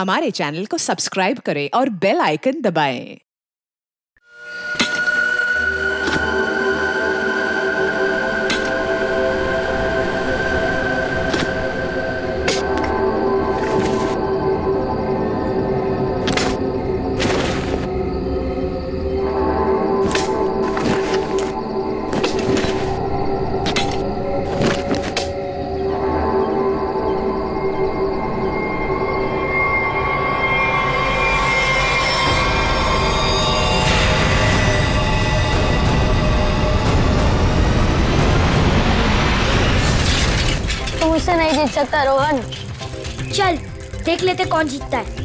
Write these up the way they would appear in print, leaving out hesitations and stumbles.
हमारे चैनल को सब्सक्राइब करें और बेल आइकन दबाएं। मुझसे नहीं जीत सकता रोहन। चल देख लेते कौन जीतता है।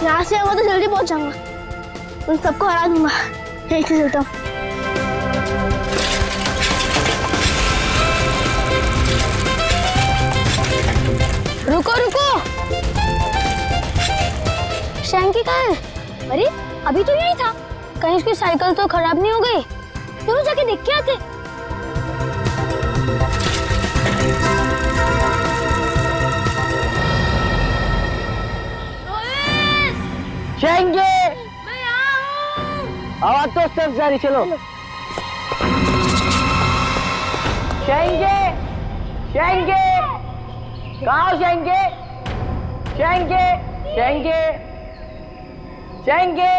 यहाँ से आऊंगा तो जल्दी पहुंच जाऊंगा, उन सबको हरा दूंगा। यहीं से चलता हूँ। रुको रुको, शैंकी कहाँ है? अरे अभी तो यही था। कहीं उसकी साइकिल तो खराब नहीं हो गई? दोनों जाके देख के आते। शैंकी, आवाज तो सब जारी, चलो। शैंकी, शैंकी, कहाँ हो शैंकी? शैंकी, शैंकी, शैंकी।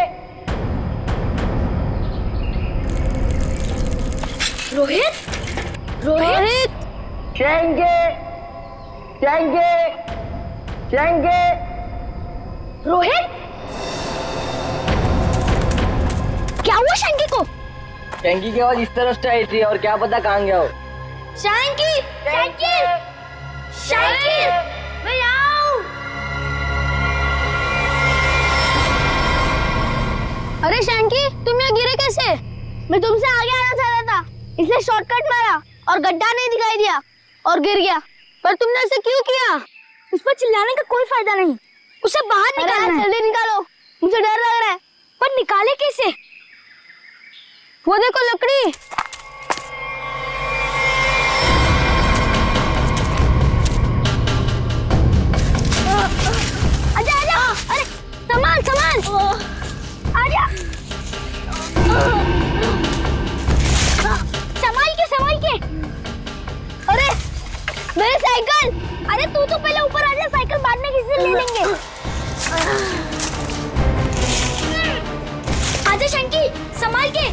रोहित, रोहित, शैंकी, शैंकी, शैंकी। रोहित, क्या हुआ शैंकी को? शैंकी की आवाज इस तरफ से आई थी और क्या पता कहाँ गया हो। शैंकी, शैंकी, शैंकी, मैं यहाँ हूँ। अरे शैंकी, तुम यहाँ गिरे कैसे? मैं तुमसे आगे आना चाहता था, इसलिए शॉर्टकट मारा और गड्ढा नहीं दिखाई दिया और गिर गया। पर तुमने ऐसे क्यों किया? उस पर चिल्लाने का कोई फायदा नहीं, उसे बाहर निकालना है। जल्दी निकालो, मुझे डर लग रहा है। पर निकाले कैसे? वो देखो लकड़ी। आजा आजा, अरे सामान सामान, आजा। संभाल के। अरे मेरी साइकिल। अरे तू तो पहले ऊपर आ जा, साइकिल बाद में किसी से ले लेंगे। आजा शैंकी, संभाल के।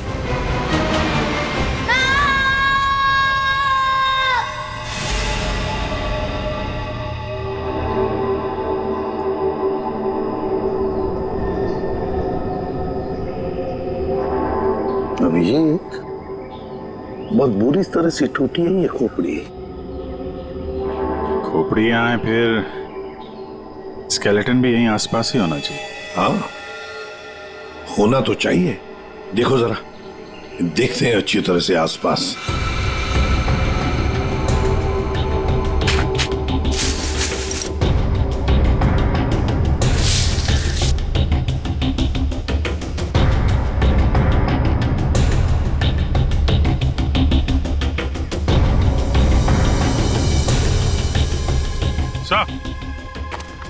अभिषेक, बहुत बुरी तरह से टूटी है ये खोपड़ी। खोपड़ी यहाँ है, फिर स्केलेटन भी यहीं आसपास ही होना चाहिए। हाँ, होना तो चाहिए। देखो जरा, देखते हैं अच्छी तरह से आसपास।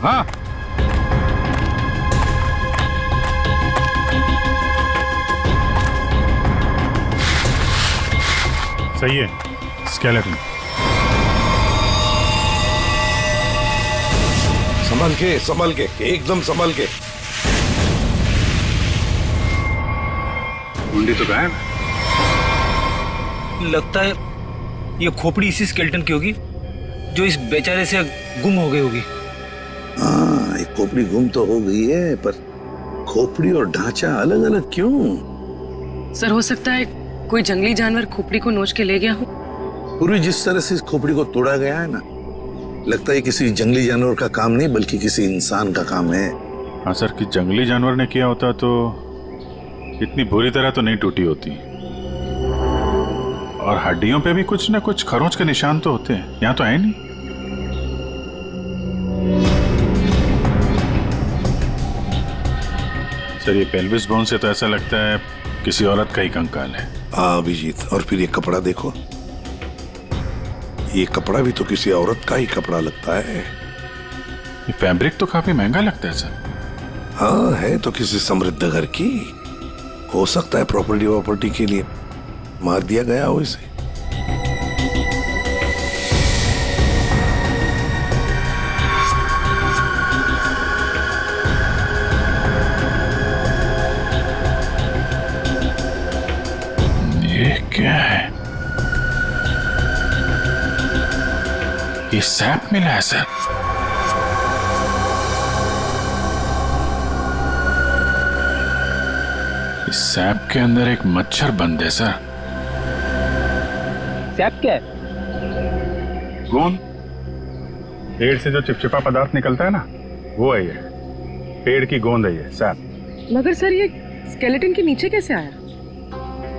हाँ, सही है, स्केलेटन। संभल के, एकदम संभल के। मुंडी तो गायब। लगता है ये खोपड़ी इसी स्केलेटन की होगी जो इस बेचारे से गुम हो गई होगी। हाँ, एक खोपड़ी गुम तो हो गई है, पर खोपड़ी और ढांचा अलग अलग क्यों? सर, हो सकता है कोई जंगली जानवर खोपड़ी को नोच के ले गया हो। पूरी जिस तरह से इस खोपड़ी को तोड़ा गया है ना, लगता है किसी जंगली जानवर का काम नहीं बल्कि किसी इंसान का काम है। हाँ सर, कि जंगली जानवर ने किया होता तो इतनी बुरी तरह तो नहीं टूटी होती। और हड्डियों पे भी कुछ ना कुछ खरोंच के निशान तो होते हैं, यहाँ तो है नहीं। सर ये पेल्विस बोन से तो ऐसा लगता है किसी औरत का ही कंकाल है। हाँ अभिजीत, और फिर ये कपड़ा देखो, ये कपड़ा भी तो किसी औरत का ही कपड़ा लगता है। ये फैब्रिक तो काफी महंगा लगता है सर। हाँ है तो किसी समृद्ध घर की, हो सकता है प्रॉपर्टी के लिए मार दिया गया हो इसे। ये क्या है? ये सैप मिला है सर। इस सैप के अंदर एक मच्छर बंद है सर। सैप क्या है? गोंद। पेड़ से जो चिपचिपा पदार्थ निकलता है ना, वो है ये। पेड़ की गोंद है ये सैप। मगर सर ये स्केलेटन के नीचे कैसे आया?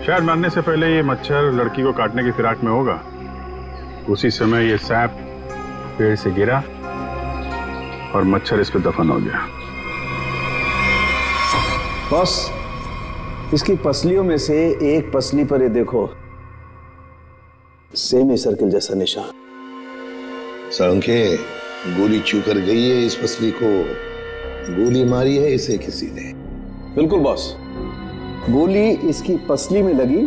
शायद मरने से पहले ये मच्छर लड़की को काटने की फिराक में होगा, उसी समय ये सैप पेड़ से गिरा और मच्छर इस पे दफन हो गया। बॉस, इसकी पसलियों में से एक पसली पर ये देखो, सेमी सर्किल जैसा निशान। सारंगे, गोली छू कर गई है इस पसली को, गोली मारी है इसे किसी ने। बिल्कुल बॉस, गोली इसकी पसली में लगी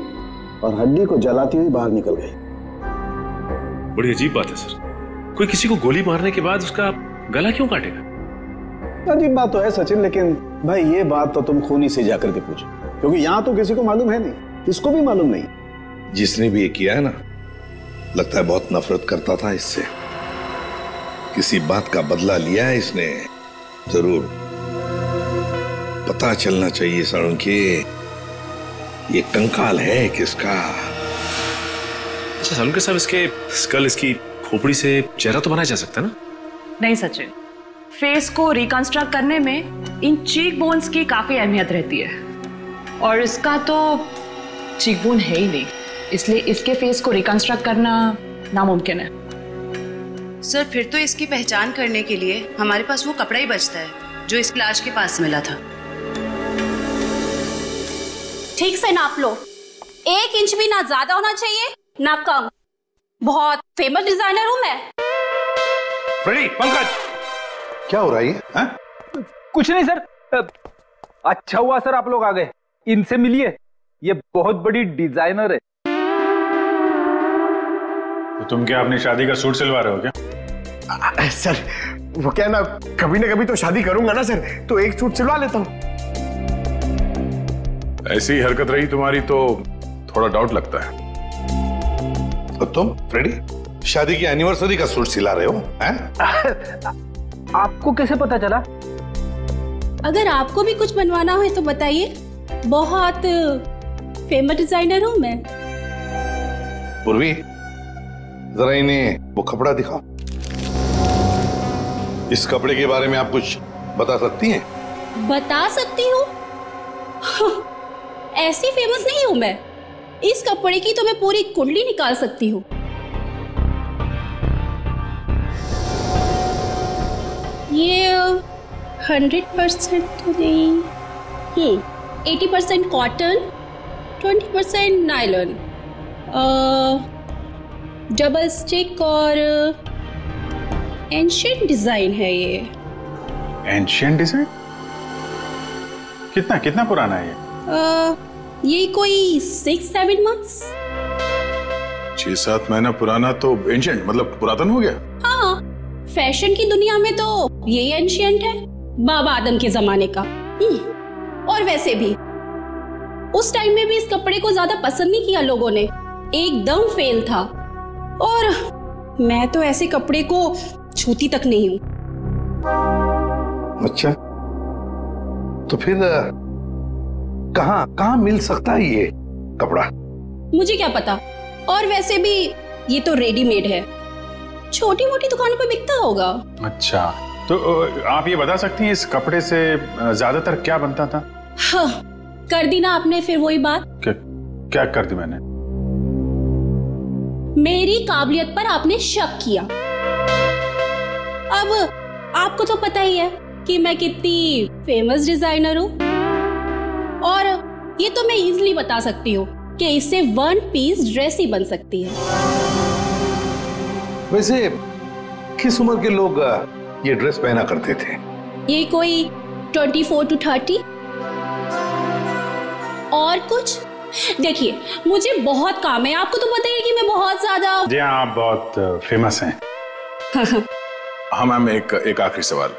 और हड्डी को जलाती हुई बाहर निकल गई। बड़ी अजीब बात है सर, कोई किसी को गोली मारने के बाद उसका गला क्यों काटेगा? अजीब बात तो है सचिन, लेकिन भाई ये बात तो तुम खूनी से जाकर के पूछो, क्योंकि यहां तो किसी को मालूम है नहीं, इसको भी मालूम नहीं। जिसने भी ये किया है ना, लगता है बहुत नफरत करता था इससे, किसी बात का बदला लिया है इसने जरूर। पता चलना चाहिए साळुंखे, ये कंकाल है किसका। अच्छा साळुंखे साहब, इसके स्कल, इसकी खोपड़ी से चेहरा तो बनाया जा सकता है ना? नहीं सचिन, फेस को रिकंस्ट्रक्ट करने में इन चीक बोन्स की काफी अहमियत रहती है, और इसका तो चीक बोन है ही नहीं, इसलिए इसके फेस को रिकंस्ट्रक्ट करना नामुमकिन है। सर फिर तो इसकी पहचान करने के लिए हमारे पास वो कपड़ा ही बचता है जो इस लाश के पास मिला था। ठीक से नाप लो, 1 इंच भी ना ज्यादा होना चाहिए ना कम। बहुत फेमस डिजाइनर हूं मैं। फ्रेडी, पंकज, क्या हो रहा है ये? कुछ नहीं सर। अच्छा हुआ सर आप लोग आ गए, इनसे मिलिए, ये बहुत बड़ी डिजाइनर है। तो तुम क्या अपनी शादी का सूट सिलवा रहे हो क्या? सर वो क्या ना कभी तो शादी करूंगा ना सर, तो एक सूट सिलवा लेता हूं। ऐसी हरकत रही तुम्हारी तो थोड़ा डाउट लगता है। और तुम फ्रेडी, शादी की एनिवर्सरी का सूट सिला रहे हो हैं? आपको कैसे पता चला? अगर आपको भी कुछ बनवाना हो तो बताइए, बहुत फेमस डिजाइनर हूं मैं। पूर्वी, जरा इन्हें वो कपड़ा दिखाओ। इस कपड़े के बारे में आप कुछ बता सकती हैं? बता सकती हूँ? ऐसी फेमस नहीं हूं मैं, इस कपड़े की तो मैं पूरी कुंडली निकाल सकती हूँ। ये 100% तो नहीं, 80% कॉटन, 20% नायलॉन, डबल स्टिक और एंशिएंट डिजाइन है ये। Ancient design? कितना पुराना है ये कोई 6-7 मंथ्स। 6-7 महीना पुराना तो एंशिएंट मतलब पुरातन हो गया। हाँ, फैशन की दुनिया में तो यही एंशिएंट है, बाबा आदम के जमाने का। और वैसे भी उस टाइम में भी इस कपड़े को ज्यादा पसंद नहीं किया लोगों ने, एकदम फेल था। और मैं तो ऐसे कपड़े को छूती तक नहीं हूं। अच्छा, तो फिर कहाँ मिल सकता है ये कपड़ा? मुझे क्या पता, और वैसे भी ये तो रेडीमेड है, छोटी मोटी दुकानों पे बिकता होगा। अच्छा, तो आप ये बता सकती हैं इस कपड़े से ज्यादातर क्या बनता था? हाँ, कर दी ना आपने फिर वही बात। क्या कर दी मैंने? मेरी काबिलियत पर आपने शक किया। अब आपको तो पता ही है कि मैं कितनी फेमस डिजाइनर हूं, और ये तो मैं इजीली बता सकती हूँ कि इससे 1 पीस ड्रेस ही बन सकती है। वैसे किस उम्र के लोग ये ड्रेस पहना करते थे? ये कोई 24 to 30। और कुछ? देखिए, मुझे बहुत काम है, आपको तो पता ही है कि मैं बहुत ज्यादा। जी हाँ, आप बहुत फेमस हैं। हाँ मैम, एक आखिरी सवाल।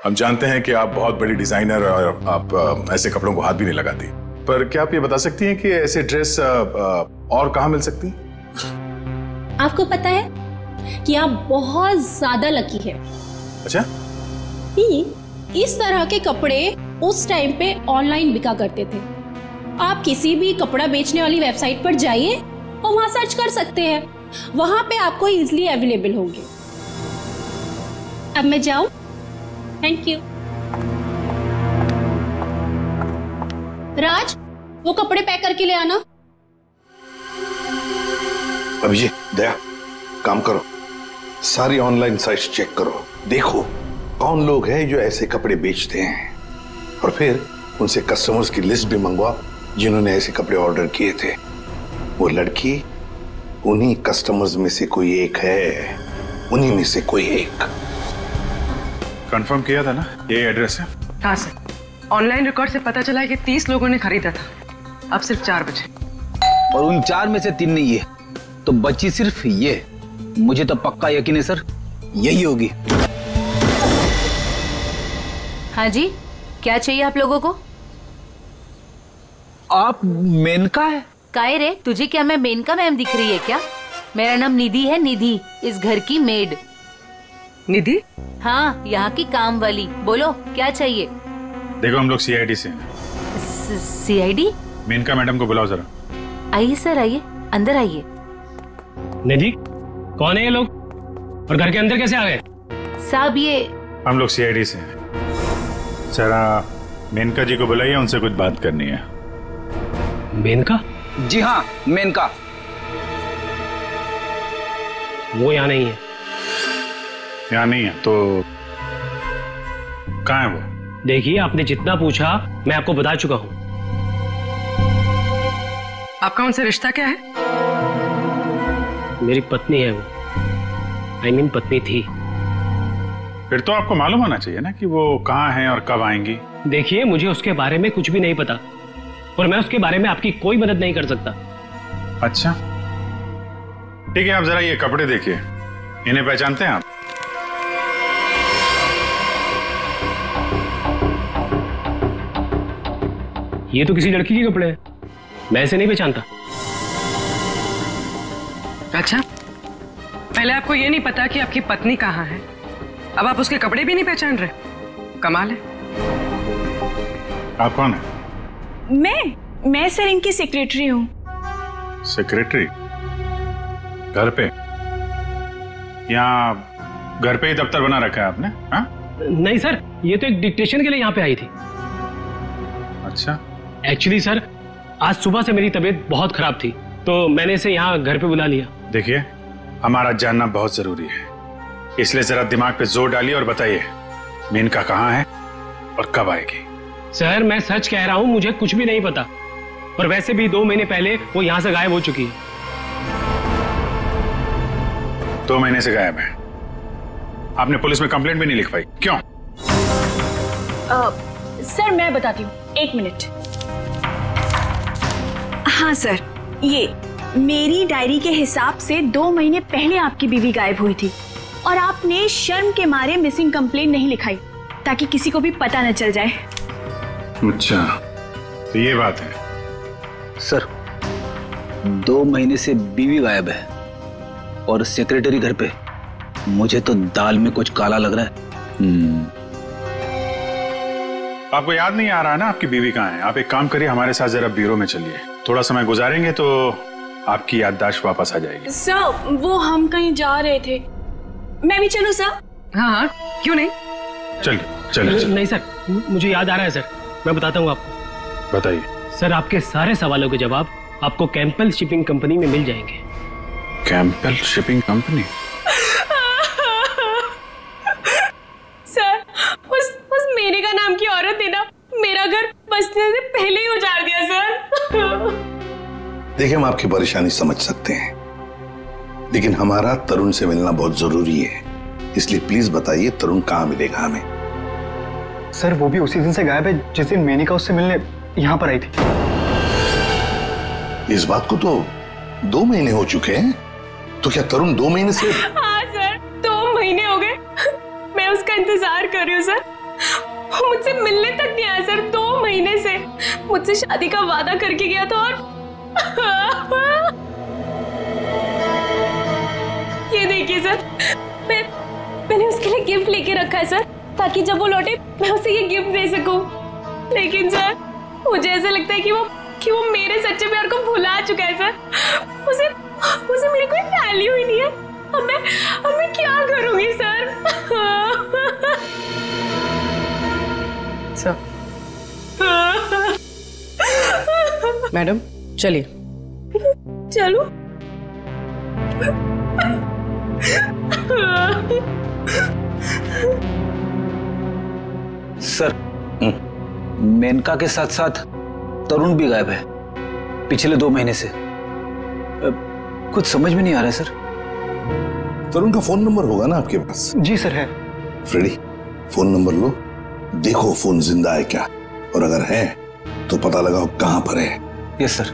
हम जानते हैं कि आप बहुत बड़ी डिजाइनर और आप ऐसे कपड़ों को हाथ भी नहीं लगाती, पर क्या आप ये बता सकती हैं कि ऐसे ड्रेस और कहाँ मिल सकती? आपको पता है कि आप बहुत ज्यादा लकी है। अच्छा? इस तरह के कपड़े उस टाइम पे ऑनलाइन बिका करते थे। आप किसी भी कपड़ा बेचने वाली वेबसाइट पर जाइए और वहां सर्च कर सकते हैं, वहां पे आपको इजीली अवेलेबल होंगे। अब मैं जाऊं? Thank you. राज, वो कपड़े पैक करके ले आना। अभिजीत, दया, काम करो, सारी ऑनलाइन साइट्स चेक करो, देखो कौन लोग हैं जो ऐसे कपड़े बेचते हैं, और फिर उनसे कस्टमर्स की लिस्ट भी मंगवाओ जिन्होंने ऐसे कपड़े ऑर्डर किए थे। वो लड़की उन्हीं कस्टमर्स में से कोई एक है, उन्हीं में से कोई एक। कंफर्म किया था ना, ये एड्रेस है? हाँ सर, ऑनलाइन रिकॉर्ड से पता चला है कि 30 लोगों ने खरीदा था, अब सिर्फ 4 बचे। और उन 4 में से 3 नहीं है, तो बची सिर्फ ये। मुझे तो पक्का यकीन है सर, यही होगी। हाँ जी, क्या चाहिए आप लोगों को? आप मेनका है? काहे रे, तुझे क्या मैं मेनका मैम दिख रही है क्या? मेरा नाम निधि है, निधि, इस घर की मेड। निधि? हाँ, यहाँ की काम वाली। बोलो क्या चाहिए? देखो, हम लोग CID से हैं। CID? मेनका मैडम को बुलाओ जरा। आइए सर, आइए, अंदर आइए। निधि, कौन है ये लोग और घर के अंदर कैसे आ गए? साहब, ये हम लोग CID से हैं। जरा मेनका जी को बुलाइए, उनसे कुछ बात करनी है। मेनका? जी हाँ, मेनका। वो यहाँ नहीं है। यहाँ नहीं है तो कहाँ है वो? देखिए, आपने जितना पूछा मैं आपको बता चुका हूँ। आपका उनसे रिश्ता क्या है? मेरी पत्नी है वो, I mean पत्नी थी। फिर तो आपको मालूम होना चाहिए ना कि वो कहाँ हैं और कब आएंगी। देखिए, मुझे उसके बारे में कुछ भी नहीं पता और मैं उसके बारे में आपकी कोई मदद नहीं कर सकता। अच्छा ठीक है, आप जरा ये कपड़े देखिए, इन्हें पहचानते हैं आप? ये तो किसी लड़की के कपड़े हैं, मैं इसे नहीं पहचानता। अच्छा, पहले आपको ये नहीं पता कि आपकी पत्नी कहाँ है, अब आप उसके कपड़े भी नहीं पहचान रहे? कमाल है। आप कौन है? मैं सर इनकी सेक्रेटरी हूँ। सेक्रेटरी? घर पे? यहाँ घर पे ही दफ्तर बना रखा है आपने? हा? नहीं सर, ये तो एक डिक्टेशन के लिए यहाँ पे आई थी। अच्छा। एक्चुअली सर, आज सुबह से मेरी तबीयत बहुत खराब थी तो मैंने इसे यहाँ घर पे बुला लिया। देखिए, हमारा जानना बहुत जरूरी है, इसलिए जरा दिमाग पे जोर डालिए और बताइए मेनका कहाँ है और कब आएगी? सर, मैं सच कह रहा हूँ, मुझे कुछ भी नहीं पता, पर वैसे भी 2 महीने पहले वो यहाँ से गायब हो चुकी है। 2 महीने से गायब है? आपने पुलिस में कंप्लेंट भी नहीं लिखवाई, क्यों? सर मैं बताती हूँ, 1 मिनट। हाँ सर, ये मेरी डायरी के हिसाब से 2 महीने पहले आपकी बीवी गायब हुई थी और आपने शर्म के मारे मिसिंग कंप्लेंट नहीं लिखाई ताकि किसी को भी पता न चल जाए। अच्छा, तो ये बात है। सर, 2 महीने से बीवी गायब है और सेक्रेटरी घर पे। मुझे तो दाल में कुछ काला लग रहा है। आपको याद नहीं आ रहा है ना आपकी बीवी कहाँ है? आप एक काम करिए, हमारे साथ जरा ब्यूरो में चलिए, थोड़ा समय गुजारेंगे तो आपकी याददाश्त वापस आ जाएगी। सर, वो हम कहीं जा रहे थे, मैं भी चलूं सर? हाँ, क्यों नहीं, चलिए चलिए। नहीं सर, मुझे याद आ रहा है सर, मैं बताता हूँ आपको। बताइए। सर, आपके सारे सवालों के जवाब आपको कैंपल शिपिंग कंपनी में मिल जाएंगे। Campbell shipping company? सर, उस मेनका नाम की औरत ने ना मेरा घर बसने से पहले ही उजाड़ दिया सर। देखिए, हम आपकी परेशानी समझ सकते हैं, लेकिन हमारा तरुण से मिलना बहुत जरूरी है, इसलिए प्लीज बताइए तरुण कहाँ मिलेगा हमें? सर, वो भी उसी दिन से गायब है जिस दिन मेनका उससे मिलने यहाँ पर आई थी। इस बात को तो 2 महीने हो चुके हैं, तो क्या तरुण 2 महीने से? हाँ सर, 2 महीने हो गए। मैं उसका इंतजार कर रही हूँ सर। वो मुझसे मिलने तक नहीं आया सर। 2 महीने से मुझसे शादी का वादा करके गया था और ये देखिए सर, मैंने उसके लिए गिफ्ट लेके रखा है सर, ताकि जब वो लौटे मैं उसे ये गिफ्ट दे सकूं। लेकिन सर, मुझे ऐसा लगता है कि वो मेरे सच्चे प्यार को भुला चुका है सर। उसे मेरी कोई वैल्यू ही नहीं है। अब मैं क्या करूंगी सर? सर, मैडम चलिए। चलो। सर, मेनका के साथ साथ तरुण भी गायब है पिछले 2 महीने से। कुछ समझ में नहीं आ रहा है सर। तरुण का फोन नंबर होगा ना आपके पास? जी सर, है। फ्रेडी, फोन नंबर लो, देखो फोन जिंदा है क्या, और अगर है तो पता लगाओ कहां पर है। Yes sir.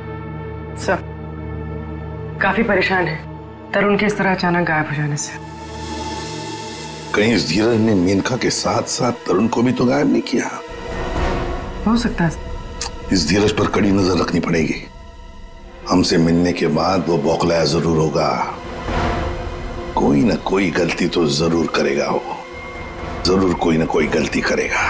सर, काफी परेशान है तरुण के इस तरह अचानक गायब हो जाने से। कहीं इस धीरज ने मेनका के साथ साथ तरुण को भी तो गायब नहीं किया? हो सकता है। इस धीरज पर कड़ी नजर रखनी पड़ेगी। हमसे मिलने के बाद वो बौखलाया जरूर होगा, कोई ना कोई गलती तो जरूर करेगा। वो जरूर कोई ना कोई गलती करेगा।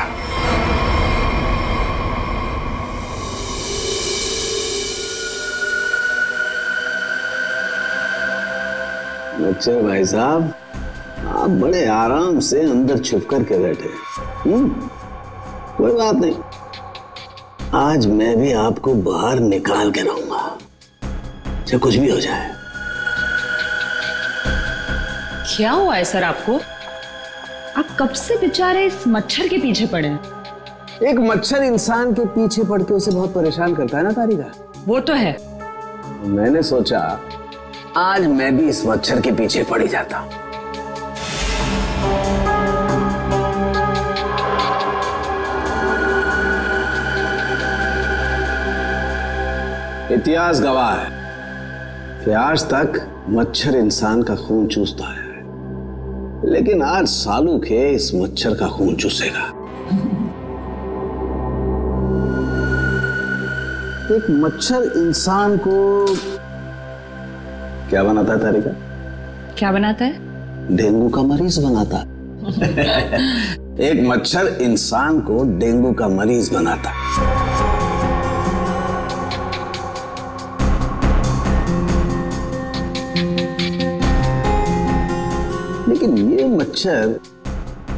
अच्छा भाई साहब, आप बड़े आराम से अंदर छुप करके बैठे। कोई बात नहीं, आज मैं भी आपको बाहर निकाल के रहूंगा, चाहे कुछ भी हो जाए। क्या हुआ है सर आपको? आप कब से बेचारे इस मच्छर के पीछे पड़े हैं? एक मच्छर इंसान के पीछे पड़ के उसे बहुत परेशान करता है ना तारिका। वो तो है। मैंने सोचा आज मैं भी इस मच्छर के पीछे पड़ ही जाता। इतिहास गवाह है कि आज तक मच्छर इंसान का खून चूसता है, लेकिन आज सालू के इस मच्छर का खून चूसेगा। एक मच्छर इंसान को क्या बनाता है तारिका? क्या बनाता है? डेंगू का मरीज बनाता है। एक मच्छर इंसान को डेंगू का मरीज बनाता है। लेकिन ये मच्छर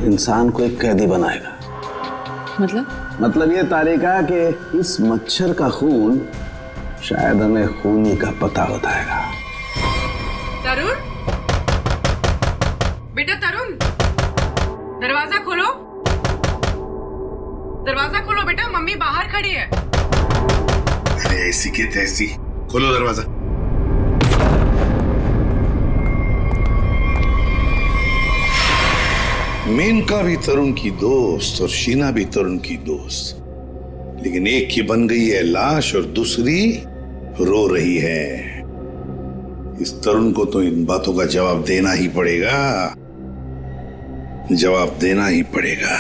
इंसान को एक कैदी बनाएगा। मतलब ये तारिका कि इस मच्छर का खून शायद हमें खूनी का पता बताएगा। तरुण, बेटा तरुण, दरवाजा खोलो। दरवाजा खोलो बेटा, मम्मी बाहर खड़ी है। अरे ऐसी के तैसी, खोलो दरवाजा। मेनका भी तरुण की दोस्त और शीना भी तरुण की दोस्त, लेकिन एक की बन गई है लाश और दूसरी रो रही है। इस तरुण को तो इन बातों का जवाब देना ही पड़ेगा, जवाब देना ही पड़ेगा।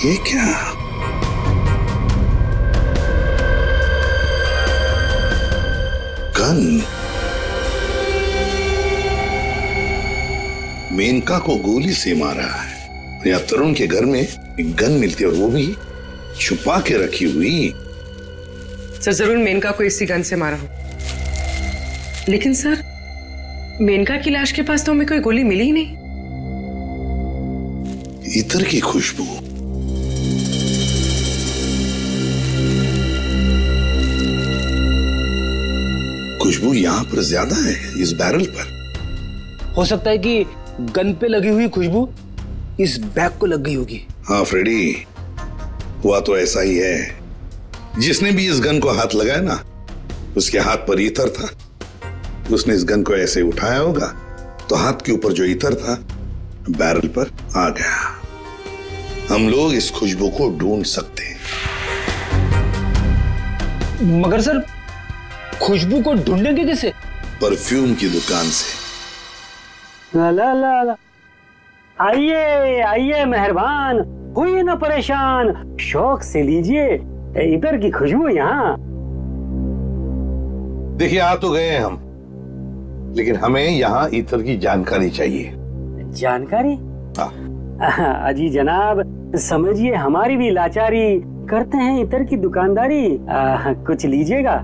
ये क्या? मेनका को गोली से मारा है या तरुण के घर में एक गन मिलती है और वो भी छुपा के रखी हुई। सर जरूर मेनका को इसी गन से मारा हो, लेकिन सर मेनका की लाश के पास तो हमें कोई गोली मिली ही नहीं। इत्र की खुशबू, खुशबू यहां पर ज्यादा है इस बैरल पर। हो सकता है कि गन पे लगी हुई खुशबू इस बैग को लग गई होगी। हाँ फ्रेडी, हुआ तो ऐसा ही है। जिसने भी इस गन को हाथ लगाया ना, उसके हाथ पर इत्र था। उसने इस गन को ऐसे उठाया होगा तो हाथ के ऊपर जो इत्र था बैरल पर आ गया। हम लोग इस खुशबू को ढूंढ सकते हैं। मगर सर खुशबू को ढूंढेंगे कैसे? परफ्यूम की दुकान से। ला ला ला ला। आइए आइए मेहरबान, होइए ना परेशान, शौक से लीजिए इधर की खुशबू यहाँ। देखिए आ तो गए हम, लेकिन हमें यहाँ इत्र की जानकारी चाहिए। जानकारी? अजी जनाब समझिए हमारी भी लाचारी, करते हैं इत्र की दुकानदारी। कुछ लीजिएगा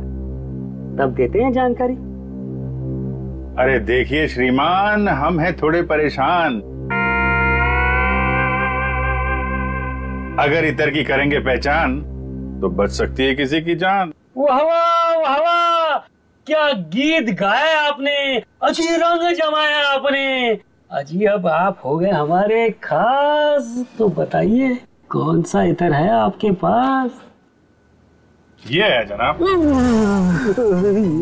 तब देते हैं जानकारी। अरे देखिए श्रीमान, हम हैं थोड़े परेशान। अगर इतर की करेंगे पहचान तो बच सकती है किसी की जान। वाह वाह वाह वाह, क्या गीत गाया आपने, अजी रंग जमाया आपने। अजी अब आप हो गए हमारे खास, तो बताइए कौन सा इतर है आपके पास? ये है जनाब।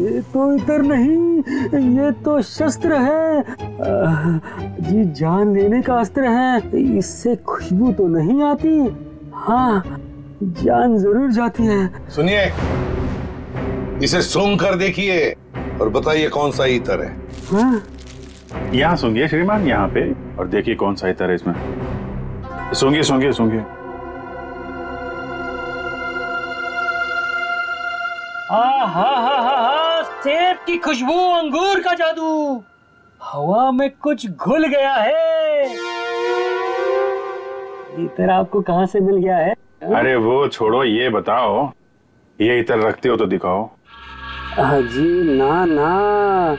ये तो इतर नहीं, ये तो शस्त्र है। जी जान लेने का अस्त्र है। इससे खुशबू तो नहीं आती, हाँ जान जरूर जाती है। सुनिए, इसे सूंघ कर देखिए और बताइए कौन सा इतर है। हाँ? यहाँ सूंघिए श्रीमान, यहाँ पे, और देखिए कौन सा इतर है इसमें। सूंघिए सूंघिए सूंघिए। सेब की खुशबू, अंगूर का जादू, हवा में कुछ घुल गया है। इतर आपको कहाँ से मिल गया है? अरे वो छोड़ो, ये बताओ ये इतर रखते हो तो दिखाओ। जी ना ना,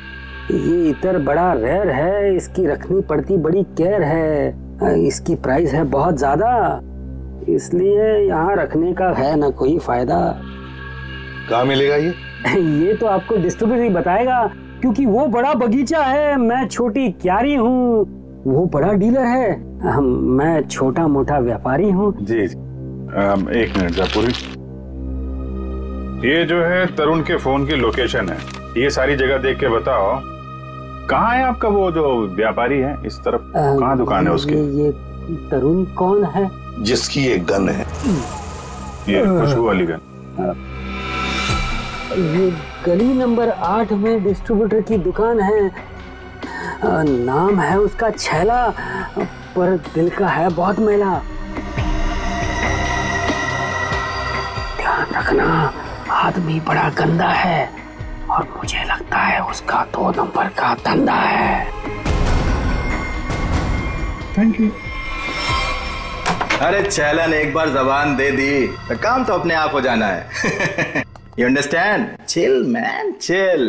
ये इतर बड़ा रेयर है, इसकी रखनी पड़ती बड़ी केयर है। इसकी प्राइस है बहुत ज्यादा, इसलिए यहाँ रखने का है ना कोई फायदा। कहाँ मिलेगा ये? ये तो आपको डिस्ट्रीब्यूटर ही बताएगा, क्योंकि वो बड़ा बगीचा है, मैं छोटी क्यारी हूँ, वो बड़ा डीलर है, मैं छोटा मोटा व्यापारी हूँ। जी एक मिनट जयपुरी, ये जो है तरुण के फोन की लोकेशन है, ये सारी जगह देख के बताओ कहाँ है आपका वो जो व्यापारी है इस तरफ, कहाँ दुकान है उसकी? ये तरुण कौन है? जिसकी एक गन है, ये खुशबू वाली गन। ये गली नंबर 8 में डिस्ट्रीब्यूटर की दुकान है। नाम है उसका छैला, पर दिल का है बहुत मैला। ध्यान रखना, आदमी बड़ा गंदा है और मुझे लगता है उसका 2 नंबर का धंधा है। Thank you. अरे छैला ने एक बार जबान दे दी तो काम तो अपने आप हो जाना है। You understand? Chill, man, chill.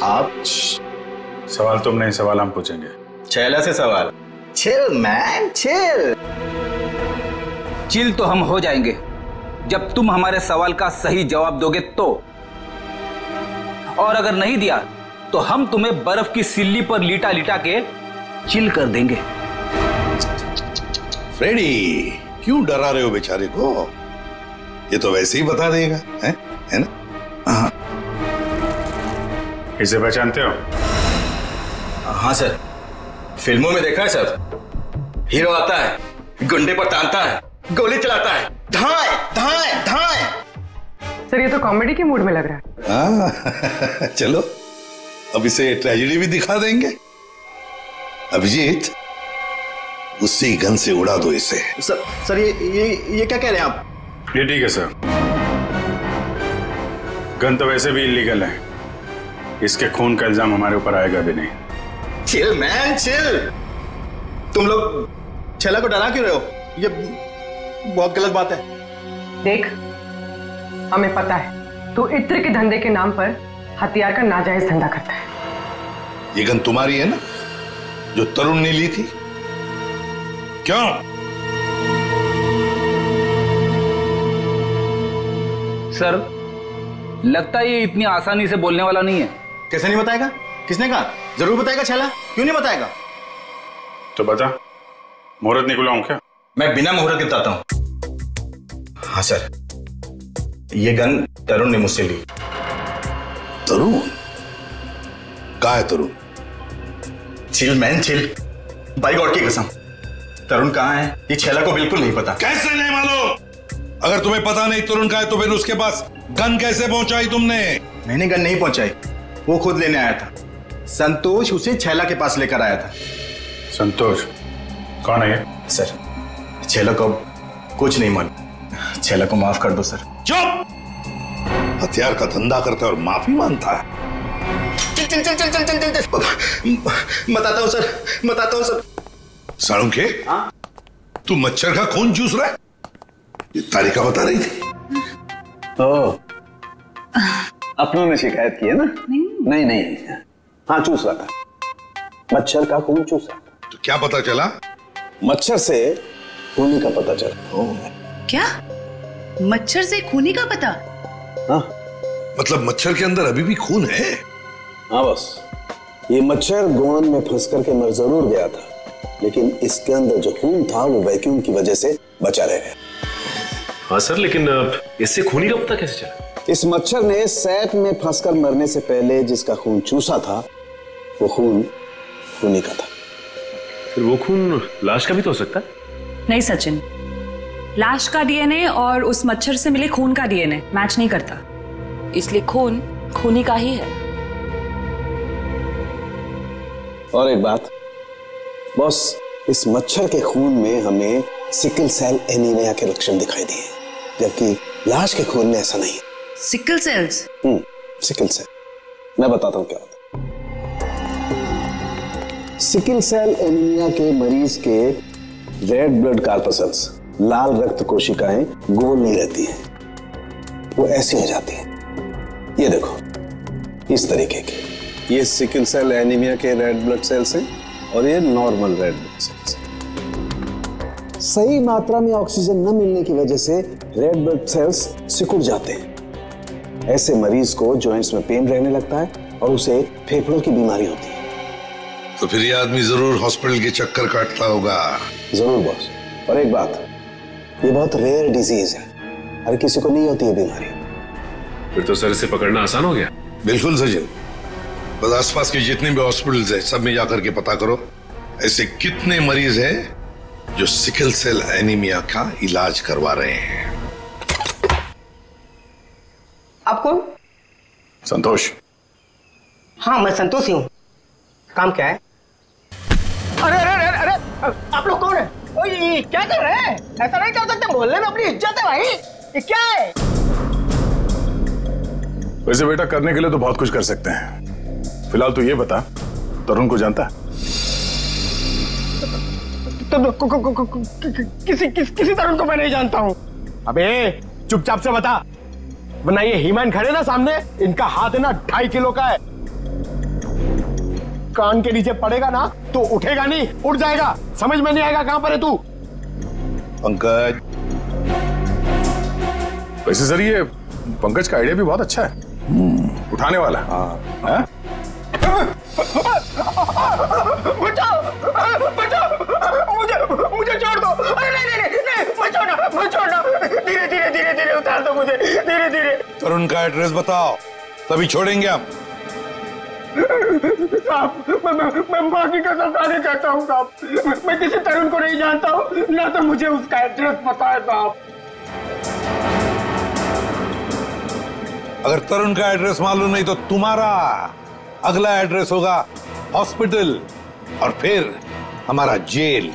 आप सवाल तुम नहीं, सवाल हम पूछेंगे। छैला से सवाल। Chill, man, chill. चिल तो हम हो जाएंगे जब तुम हमारे सवाल का सही जवाब दोगे तो, और अगर नहीं दिया तो हम तुम्हें बर्फ की सिल्ली पर लिटा लिटा के चिल कर देंगे। फ्रेडी, क्यों डरा रहे हो बेचारे को? ये तो वैसे ही बता देगा, है ना? हाँ। इसे पहचानते हो? हाँ सर, फिल्मों में देखा है सर। हीरो आता है, गुंडे पर तानता है, गोली चलाता है, धाए धाए धाए। सर ये तो कॉमेडी के मूड में लग रहा है। चलो अब इसे ट्रेजेडी भी दिखा देंगे। अभिजीत, उसी गन से उड़ा दो इसे। सर ये क्या कह रहे हैं आप? ये ठीक है सर। गन तो वैसे भी इलीगल है, इसके खून का इल्जाम हमारे ऊपर आएगा भी नहीं। Chill man chill. तुम लोग छैला को डरा क्यों रहे हो? ये बहुत गलत बात है। देख, हमें पता है तू इत्र के धंधे के नाम पर हथियार का नाजायज धंधा करता है। ये गन तुम्हारी है ना, जो तरुण ने ली थी? क्यों? सर, लगता है ये इतनी आसानी से बोलने वाला नहीं है। कैसे नहीं बताएगा? किसने कहा? जरूर बताएगा छैला, क्यों नहीं बताएगा? तो बता, मुहूर्त निकलाऊं क्या? मैं बिना मुहूर्त के बताता हूं। हाँ सर, ये गन तरुण ने मुझसे ली। तरुण? कहाँ है Tarun? Chill man chill, by God की कसम, तरुण कहाँ है ये छैला को बिल्कुल नहीं पता। कैसे नहीं मालूम? अगर तुम्हें पता नहीं तरुण कहाँ है तो फिर उसके पास गन कैसे पहुंचाई तुमने? मैंने गन नहीं पहुंचाई, वो खुद लेने आया था। संतोष उसे छैला के पास लेकर आया था। संतोष कौन है ये? सर, छैला को कुछ नहीं मालूम। छैला को माफ कर दो सर। चुप! हथियार का धंधा करता है और माफी मांगता है। चल चल चल चल चल चल चल। बताता हूं सर, बताता हूं सर। साळुंखे, तू मच्छर का खून चूस रहा है? ये तारिका बता रही थी। अपनों ने शिकायत की है ना? नहीं नहीं, हाँ चूस रहा था, मच्छर का खून चूस रहा था। तो क्या पता चला? मच्छर से खूनी का पता चला। क्या? मच्छर से खूनी का पता? हाँ। मतलब मच्छर के अंदर अभी भी खून है? हाँ बस, ये मच्छर गोंद में फंस करके मर जरूर गया था, लेकिन इसके अंदर जो खून था वो वैक्यूम की वजह से बचा रह गया। हाँ सर, लेकिन इससे खूनी का पता कैसे चला? इस मच्छर ने सैप में फंसकर मरने से पहले जिसका खून चूसा था वो खून खूनी का था। फिर वो खून लाश का भी तो हो सकता है? नहीं सचिन, लाश का डीएनए और उस मच्छर से मिले खून का डीएनए मैच नहीं करता, इसलिए खून खूनी का ही है। और एक बात बॉस, इस मच्छर के खून में हमें सिकल सेल एनीमिया के लक्षण दिखाई दिए, जबकि लाश के खून में ऐसा नहीं है। Sickle sales? सिकल सेल, मैं बताता हूं क्या होता है। सिकल सेल एनीमिया के मरीज के रेड ब्लड कार्पसल्स, लाल रक्त कोशिकाएं गोल नहीं रहती हैं, वो ऐसी हो जाती हैं। ये देखो, इस तरीके की। ये सिकल सेल एनीमिया के रेड ब्लड सेल्स हैं और ये नॉर्मल रेड ब्लड सेल्स। सही मात्रा में ऑक्सीजन न मिलने की वजह से रेड ब्लड सेल्स सिकुड़ जाते हैं। ऐसे मरीज को जॉइंट्स में पेन रहने लगता है और उसे फेफड़ों की बीमारी होती है। तो फिर ये आदमी जरूर हॉस्पिटल के चक्कर काटता होगा। जरूर बॉस। और एक बात, ये बहुत रेयर डिजीज है, हर किसी को नहीं होती है बीमारी। फिर तो सर इसे पकड़ना आसान हो गया। बिल्कुल सचिन, बस आसपास के जितने भी हॉस्पिटल्स हैं सब में जाकर के पता करो ऐसे कितने मरीज हैं जो सिकल सेल एनीमिया का इलाज करवा रहे हैं। आप कौन? संतोष। हाँ मैं संतोष ही हूँ। काम क्या है? अरे अरे अरे अरे, आप लोग कौन है? ये क्या कर रहे हैं? ऐसा नहीं कर सकते, मोहल्ले में अपनी इज्जत है भाई। ये क्या है? वैसे बेटा करने के लिए तो बहुत कुछ कर सकते हैं। फिलहाल तो ये बता, तरुण को जानता है? किसी तरुण को मैं नहीं जानता हूँ। अबे चुपचाप से बता, वरना ये हीमैन खड़े ना सामने, इनका हाथ है ना 2.5 किलो का है। कान के नीचे पड़ेगा ना तो उठेगा नहीं, उठ जाएगा। समझ में नहीं आएगा कहां पर है तू। पंकज। वैसे सर ये पंकज का आइडिया भी बहुत अच्छा है, उठाने वाला। हाँ। बचाओ बचाओ, मुझे छोड़ दो। अरे नहीं मत छोड़ना। धीरे धीरे धीरे धीरे उतार दो मुझे, धीरे धीरे। तरुण का एड्रेस बताओ, तभी छोड़ेंगे हम। साहब मैं माँ की कसम खाने चाहता हूँ साहब, मैं किसी तरुण को नहीं जानता हूँ, ना तो मुझे उसका एड्रेस पता है साहब। अगर तरुण का एड्रेस मालूम नहीं तो तुम्हारा अगला एड्रेस होगा हॉस्पिटल और फिर हमारा जेल।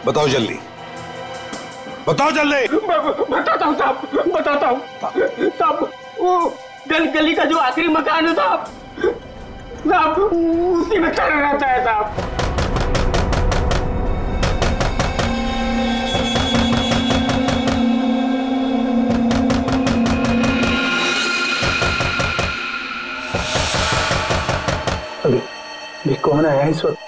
बताओ जल्दी। बताओ जल्दी। बताता हूँ साहब, बताता हूँ साहब। वो गली का जो आखिरी मकान है साहब, उसी में चढ़ रहता है साहब। अभी कौन आया इस वक्त?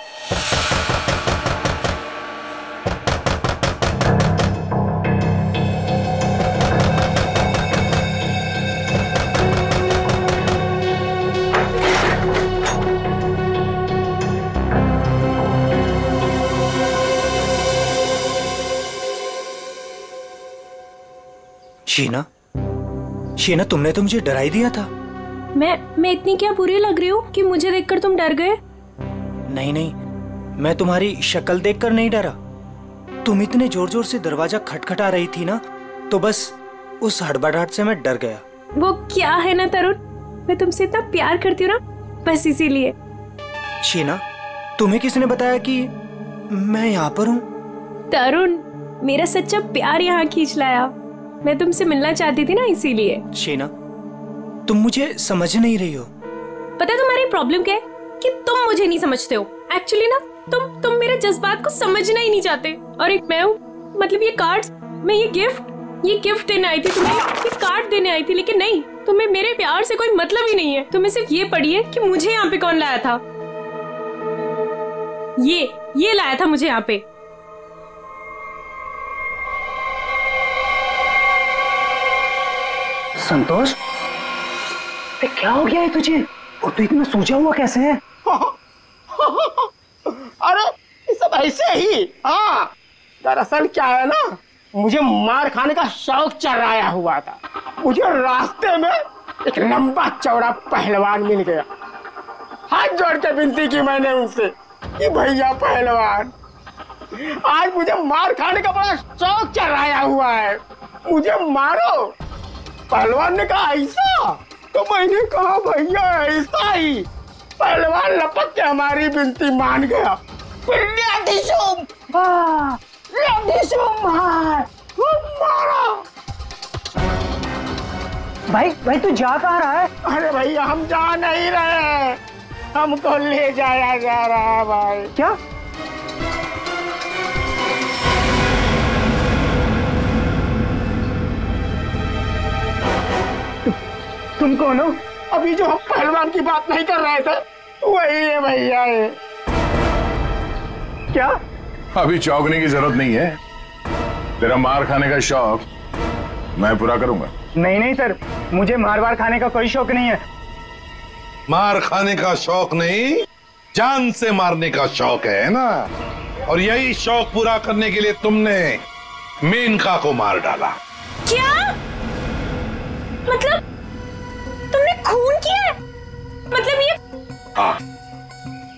शीना, तुमने तो मुझे डरा ही दिया था। मैं इतनी क्या बुरी लग रही हूँ कि मुझे देखकर तुम डर गए? नहीं, मैं तुम्हारी शक्ल देखकर नहीं डरा। तुम इतने जोर जोर से दरवाजा खटखटा रही थी ना, तो बस उस हड़बड़ाहट से मैं डर गया। वो क्या है ना तरुण, मैं तुमसे इतना प्यार करती हूँ ना, बस इसीलिए। शीना, तुम्हें किसने बताया कि मैं यहाँ पर हूँ? तरुण, मेरा सच्चा प्यार यहाँ खींच लाया। मैं तुमसे मिलना चाहती थी ना, इसीलिए। शीना, तुम मुझे समझ नहीं रही हो। पता है तुम्हारी प्रॉब्लम क्या है? कि तुम मुझे नहीं समझते हो। एक्चुअली ना तुम मेरे जज्बात को समझना ही नहीं चाहते। और एक मैं हूँ, मतलब ये कार्ड्स, मैं ये गिफ्ट देने आई थी तुम्हें, ये कार्ड देने आई थी, लेकिन नहीं, तुम्हें मेरे प्यार से कोई मतलब ही नहीं है। तुम्हें सिर्फ ये पड़ी है कि मुझे यहाँ पे कौन लाया था। ये लाया था मुझे यहाँ पे। संतोष, क्या हो गया है तुझे? और तू इतना सूझा हुआ कैसे है? अरे ये सब ऐसे ही। हाँ, दरअसल क्या है ना, मुझे मार खाने का शौक चढ़ाया हुआ था। मुझे रास्ते में एक लंबा चौड़ा पहलवान मिल गया। हाथ जोड़ के विनती की मैंने उनसे कि भैया पहलवान, आज मुझे मार खाने का बड़ा शौक चढ़ाया हुआ है, मुझे मारो। पहलवान ने कहा ऐसा? तो मैंने कहा भैया ऐसा ही। पहलवान लपक के हमारी विनती मान गया। फिर मारा। भाई तू जा कहाँ रहा है? अरे भैया हम जा नहीं रहे, हमको ले जाया जा रहा है भाई। क्या? तुम कौन हो? अभी जो हम पहलवान की बात नहीं कर रहे थे वही है भैया। ये क्या? अभी चौंकने की जरूरत नहीं है। तेरा मार खाने का शौक मैं पूरा करूंगा। नहीं सर, मुझे मार खाने का कोई शौक नहीं है। मार खाने का शौक नहीं, जान से मारने का शौक है ना। और यही शौक पूरा करने के लिए तुमने मेनका को मार डाला। क्या? मतलब तुमने खून किया है? मतलब ये? हाँ।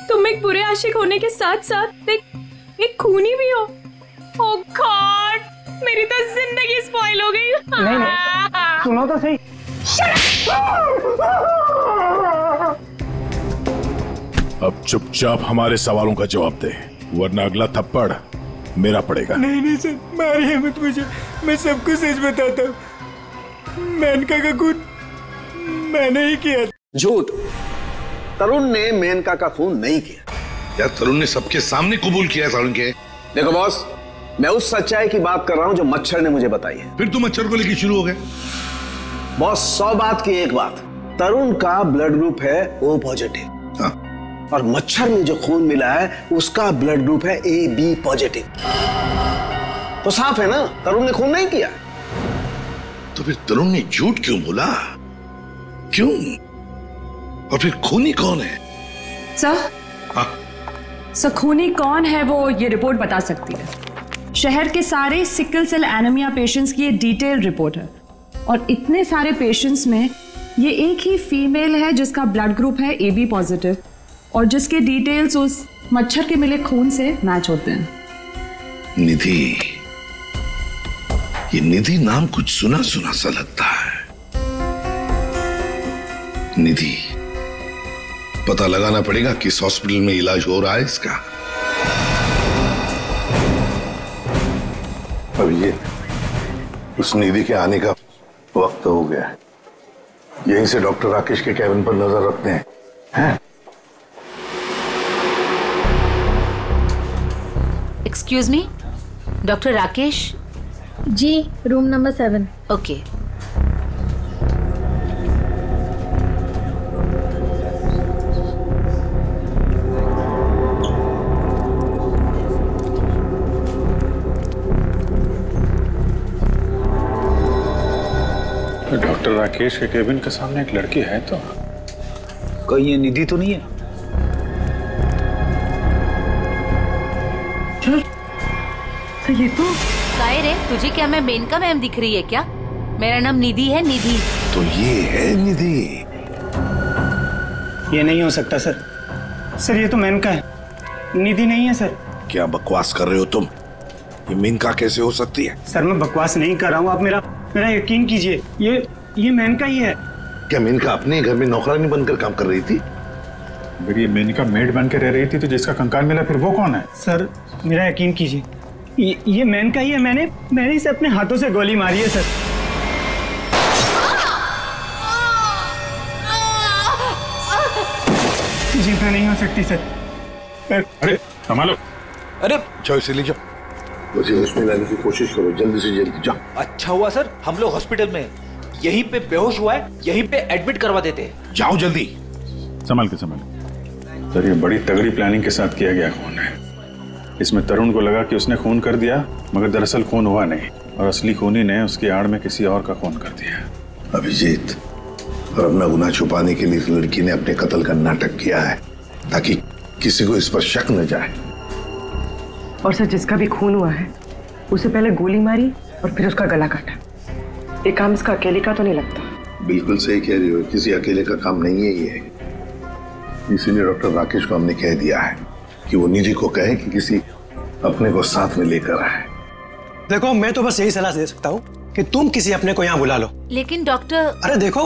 तुम एक बुरे आशिक होने के साथ साथ एक खूनी भी हो। ओह गॉड, मेरी तो जिंदगी स्पॉइल हो गई। नहीं, सुनो तो सही। अब चुपचाप हमारे सवालों का जवाब दे, वरना अगला थप्पड़ मेरा पड़ेगा। नहीं सर, मारिए मत मुझे, मैं सबको सच बताता हूँ। मेनका का खून मैंने ही किया। झूठ, तरुण ने मेनका का खून नहीं किया। यार तरुण ने सबके सामने कबूल किया है तरुण के। देखो बॉस, मैं उस सच्चाई की बात कर रहा हूं जो मच्छर ने मुझे बताई है। फिर तुम मच्छर को लेकर शुरू हो गए। बॉस, 100 बात की एक बात, तरुण का ब्लड ग्रुप है O पॉजिटिव। हाँ। और मच्छर में जो खून मिला है उसका ब्लड ग्रुप है AB पॉजिटिव। तो साफ है ना, तरुण ने खून नहीं किया। तो फिर तरुण ने झूठ क्यों बोला? क्यों? और फिर खूनी कौन है? सर खूनी कौन है वो ये रिपोर्ट बता सकती है। शहर के सारे सिकल सेल एनीमिया पेशेंट्स की ये डिटेल रिपोर्ट है, और इतने सारे पेशेंट्स में ये एक ही फीमेल है जिसका ब्लड ग्रुप है AB पॉजिटिव, और जिसके डिटेल्स उस मच्छर के मिले खून से मैच होते हैं। निधि, ये निधि नाम कुछ सुना सुना सा लगता है। निधि, पता लगाना पड़ेगा किस हॉस्पिटल में इलाज हो रहा है इसका। अब उस निधि के आने का वक्त हो गया है। यहीं से डॉक्टर राकेश के कैबिन पर नजर रखते हैं, हैं? Excuse me, doctor Rakesh? जी, room number 7। Okay. Doctor Rakesh के केबिन के सामने एक लड़की है तो कहीं ये निधि तो नहीं है? ये तो काहे रे, तुझे क्या मैं मेनका मैम दिख रही है क्या? मेरा नाम निधि है, निधि। तो ये है निधि। ये नहीं हो सकता सर। सर ये तो मेनका है, निधि नहीं है सर। क्या बकवास कर रहे हो तुम? ये मेनका कैसे हो सकती है? सर मैं बकवास नहीं कर रहा हूँ, आप मेरा यकीन कीजिए। ये मेनका ही है। क्या मेनका अपने घर में नौकरानी बनकर काम कर रही थी? अगर ये मेनका मेड बन के रह रही थी तो जिसका कंकाल मिला फिर वो कौन है? सर मेरा यकीन कीजिए, ये मेनका ही है। मैंने इसे अपने हाथों से गोली मारी है सर। जीतना नहीं हो सकती सर। अरे संभालो। अरे जाओ, इसे ले जाओ, मुझे उसमें लाने की कोशिश करो, जल्दी से जल्दी जाओ। अच्छा हुआ सर हम लोग हॉस्पिटल में, यहीं पे बेहोश हुआ है, यहीं पे एडमिट करवा देते हैं। जाओ जल्दी। संभाल के सर ये बड़ी तगड़ी प्लानिंग के साथ किया गया खून है। इसमें तरुण को लगा कि उसने खून कर दिया, मगर दरअसल खून हुआ नहीं और असली खूनी ने उसकी आड़ में किसी और का खून कर दिया। अभिजीत, और अपना गुनाह छुपाने के लिए इस लड़की ने अपने कत्ल का नाटक किया है ताकि किसी को इस पर शक न जाए। और सर जिसका भी खून हुआ है उसे पहले गोली मारी और फिर उसका गला काटा। ये काम इसका अकेले का तो नहीं लगता। बिल्कुल सही कह रही हो, किसी अकेले का काम नहीं है ये। इसीलिए डॉक्टर राकेश को हमने कह दिया है कि वो निधि को कहे कि किसी अपने को साथ में लेकर आए। देखो मैं तो बस यही सलाह दे सकता हूँ कि तुम किसी अपने को यहाँ बुला लो। लेकिन डॉक्टर, अरे देखो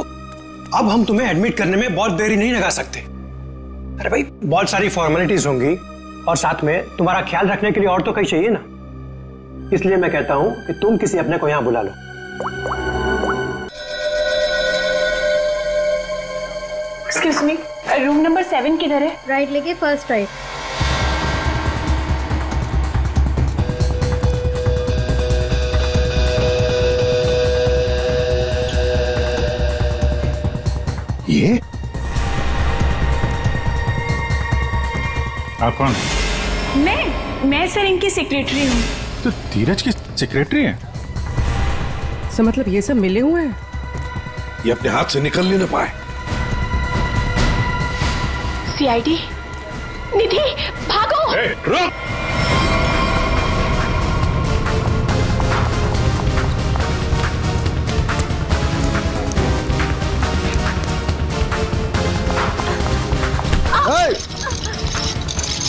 अब हम तुम्हें एडमिट करने में बहुत देरी नहीं लगा सकते। अरे भाई बहुत सारी फॉर्मेलिटीज होंगी और साथ में तुम्हारा ख्याल रखने के लिए और तो कहीं चाहिए ना। इसलिए मैं कहता हूँ कि तुम किसी अपने को यहाँ बुला लो। एक्सक्यूज मी, रूम नंबर 7 किधर है? राइट लेके फर्स्ट राइट। ये आप कौन? मैं सर इनकी सेक्रेटरी हूँ। तो धीरज की सेक्रेटरी है? सर मतलब ये सब मिले हुए हैं? ये अपने हाथ से निकल नहीं पाए। सीआईडी, निधि भागो। रुक।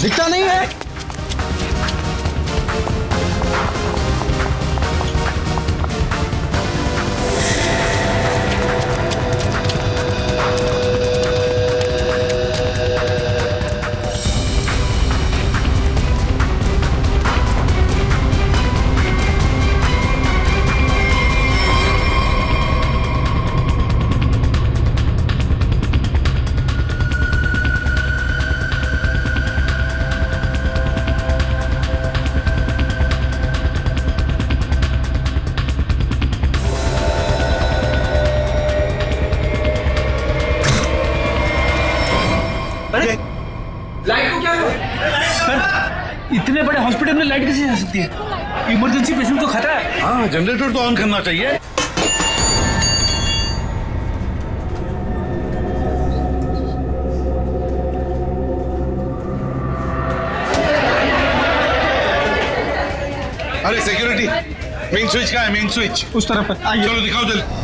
दिखता नहीं है। लाइट को क्या हुआ? सर इतने बड़े हॉस्पिटल में लाइट कैसे जा सकती है? इमरजेंसी पेशेंट को खतरा है। हाँ जनरेटर तो ऑन करना चाहिए। अरे सिक्योरिटी, मेन स्विच कहाँ है? मेन स्विच उस तरफ है। आइए। चलो दिखाओ जल्दी।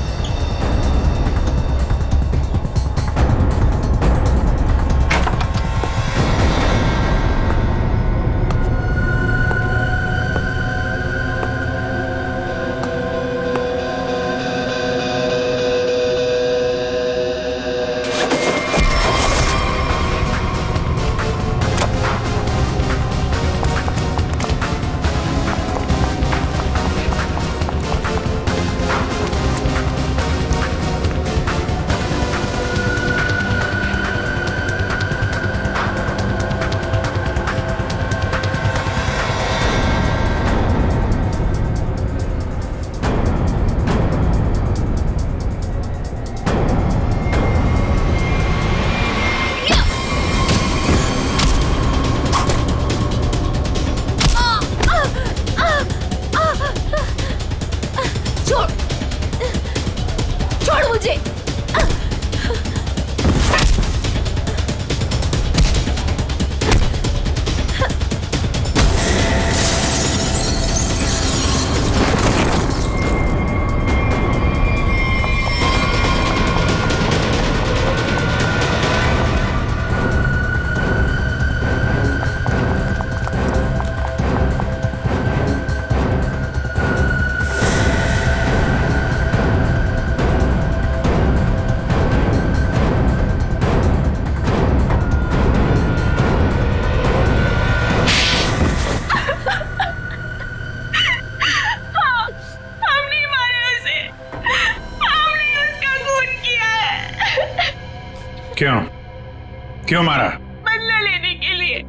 क्यों मारा? बदला लेने के लिए।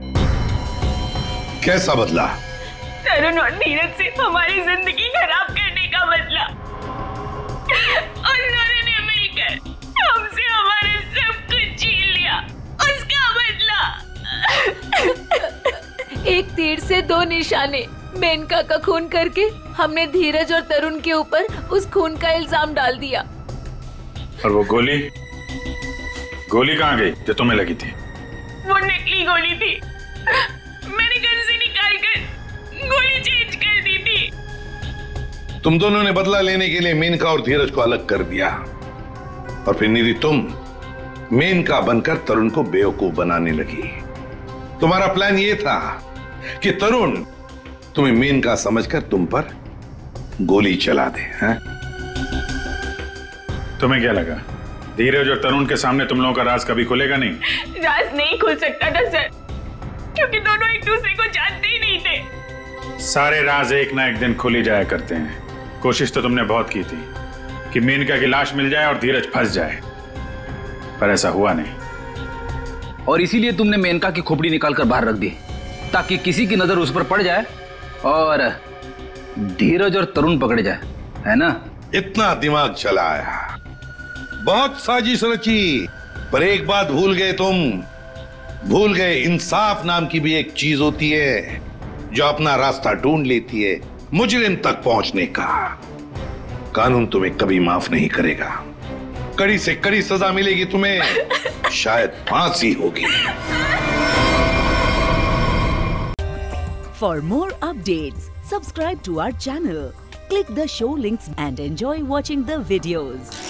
कैसा बदला? तरुण और नीरज से हमारी जिंदगी खराब करने का बदला। और उन्होंने मिलकर हमसे हमारे सब कुछ छीन लिया, उसका बदला। एक तीर से दो निशाने। मेनका का खून करके हमने धीरज और तरुण के ऊपर उस खून का इल्जाम डाल दिया। और वो गोली कहाँ गई जो तुम्हें लगी थी? वो नकली गोली थी। मैंने गन से निकाल कर गोली चेंज कर दी थी। तुम दोनों ने बदला लेने के लिए मेनका और धीरज को अलग कर दिया, और फिर निधि तुम मेनका बनकर तरुण को बेवकूफ बनाने लगी। तुम्हारा प्लान यह था कि तरुण तुम्हें मेनका समझकर तुम पर गोली चला दे। हैं? तुम्हें क्या लगा धीरज और तरुण के सामने तुम लोगों का राज कभी खुलेगा नहीं? राज नहीं खुल सकता था सर, क्योंकि दोनों एक दूसरे को जानते ही नहीं थे। सारे राज एक ना एक दिन खुल ही जाया करते हैं। कोशिश तो तुमने बहुत की थी कि मेनका की लाश मिल जाए और धीरज फंस जाए, पर ऐसा हुआ नहीं। और इसीलिए तुमने मेनका की खोपड़ी निकाल कर बाहर रख दी, ताकि किसी की नजर उस पर पड़ जाए और धीरज और तरुण पकड़े जाए, है ना? इतना दिमाग चलाया, बहुत साजिश रची, पर एक बात भूल गए तुम। भूल गए इंसाफ नाम की भी एक चीज होती है जो अपना रास्ता ढूंढ लेती है मुजरिम तक पहुंचने का। कानून तुम्हें कभी माफ नहीं करेगा। कड़ी से कड़ी सजा मिलेगी तुम्हें, शायद फांसी होगी। For more updates, subscribe to our channel, click the show links and enjoy watching the videos.